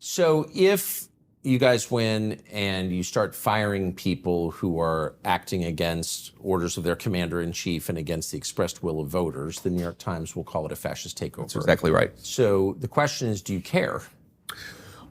So if you guys win and you start firing people who are acting against orders of their commander-in-chief and against the expressed will of voters, the New York Times will call it a fascist takeover. That's exactly right. So the question is, do you care?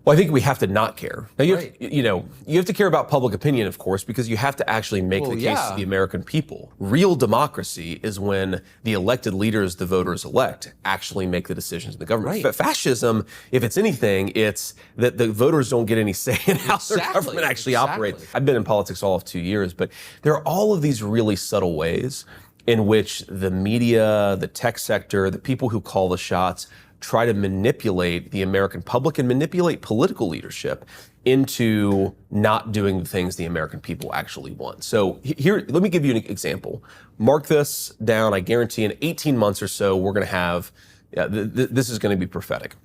Well, I think we have to not care. Now, you Right. have to care about public opinion, of course, because you have to actually make the case to the American people. Real democracy is when the elected leaders the voters elect actually make the decisions in the government. Right. But fascism, if it's anything, it's that the voters don't get any say in how their government actually operates. I've been in politics all of 2 years, but there are all of these really subtle ways in which the media, the tech sector, the people who call the shots try to manipulate the American public and manipulate political leadership into not doing the things the American people actually want. So here, let me give you an example. Mark this down. I guarantee in 18 months or so, we're going to have, this is going to be prophetic.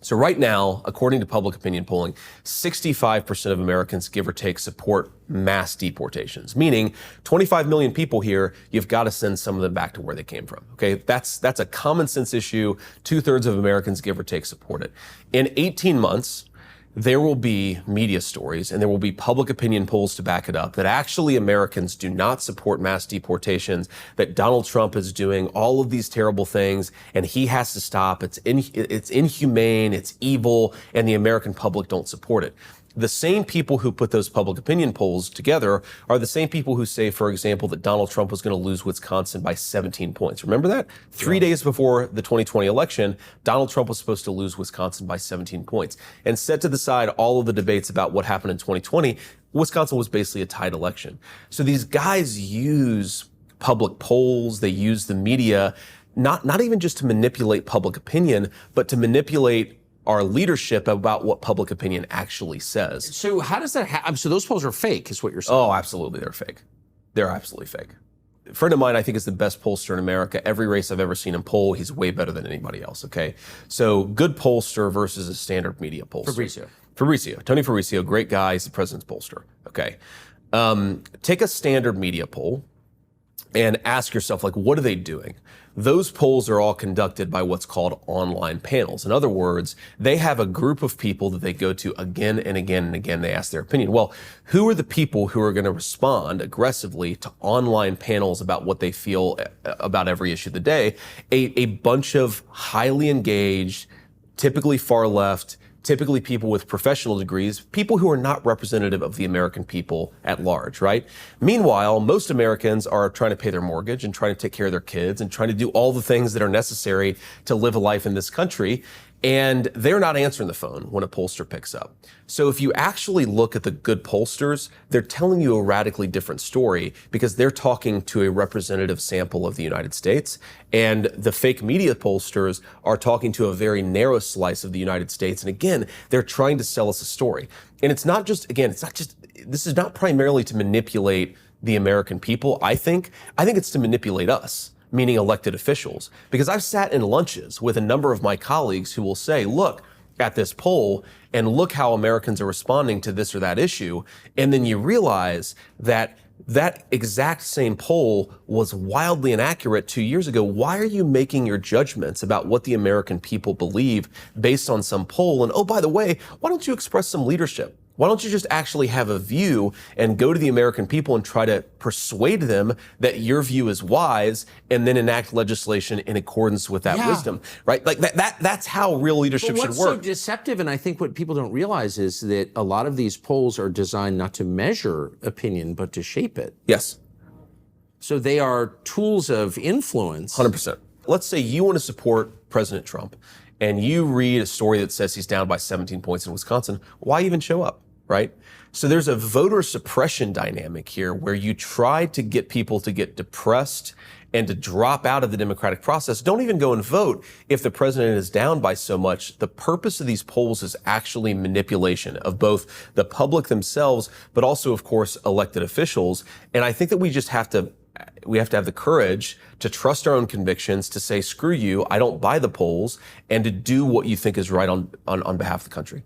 So right now, according to public opinion polling, 65% of Americans, give or take, support mass deportations, meaning 25 million people here, you've got to send some of them back to where they came from. Okay, that's a common sense issue. 2/3 of Americans, give or take, support it. In 18 months, there will be media stories and there will be public opinion polls to back it up that actually Americans do not support mass deportations, that Donald Trump is doing all of these terrible things and he has to stop. It's inhumane, it's evil, and the American public don't support it. The same people who put those public opinion polls together are the same people who say, for example, that Donald Trump was going to lose Wisconsin by 17 points. Remember that? 3 days before the 2020 election, Donald Trump was supposed to lose Wisconsin by 17 points. And set to the side all of the debates about what happened in 2020, Wisconsin was basically a tied election. So these guys use public polls, they use the media, not even just to manipulate public opinion, but to manipulate our leadership about what public opinion actually says. So how does that happen? So those polls are fake, is what you're saying? Oh, absolutely, they're fake. They're absolutely fake. A friend of mine, I think, is the best pollster in America. Every race I've ever seen him poll, he's way better than anybody else, okay? So good pollster versus a standard media pollster. Tony Fabrizio, great guy. He's the president's pollster, okay? Take a standard media poll and ask yourself, like, what are they doing? Those polls are all conducted by what's called online panels. In other words, they have a group of people that they go to again and again and again. They ask their opinion. Well, who are the people who are going to respond aggressively to online panels about what they feel about every issue of the day? A bunch of highly engaged, typically far left, typically people with professional degrees, people who are not representative of the American people at large, right? Meanwhile, most Americans are trying to pay their mortgage and trying to take care of their kids and trying to do all the things that are necessary to live a life in this country. And they're not answering the phone when a pollster picks up. So if you actually look at the good pollsters, they're telling you a radically different story because they're talking to a representative sample of the United States. And the fake media pollsters are talking to a very narrow slice of the United States. And again, they're trying to sell us a story. And this is not primarily to manipulate the American people. I think it's to manipulate us, meaning elected officials. Because I've sat in lunches with a number of my colleagues who will say, look at this poll and look how Americans are responding to this or that issue. And then you realize that that exact same poll was wildly inaccurate 2 years ago. Why are you making your judgments about what the American people believe based on some poll? And oh, by the way, why don't you express some leadership? Why don't you just actually have a view and go to the American people and try to persuade them that your view is wise and then enact legislation in accordance with that wisdom, right? Like that's how real leadership should work. What's so deceptive, and I think what people don't realize is that a lot of these polls are designed not to measure opinion, but to shape it. Yes. So they are tools of influence. 100%. Let's say you want to support President Trump and you read a story that says he's down by 17 points in Wisconsin. Why even show up? Right? So there's a voter suppression dynamic here where you try to get people to get depressed and to drop out of the democratic process. Don't even go and vote if the president is down by so much. The purpose of these polls is actually manipulation of both the public themselves, but also, of course, elected officials. And I think that we have to have the courage to trust our own convictions, to say, screw you, I don't buy the polls, and to do what you think is right on behalf of the country.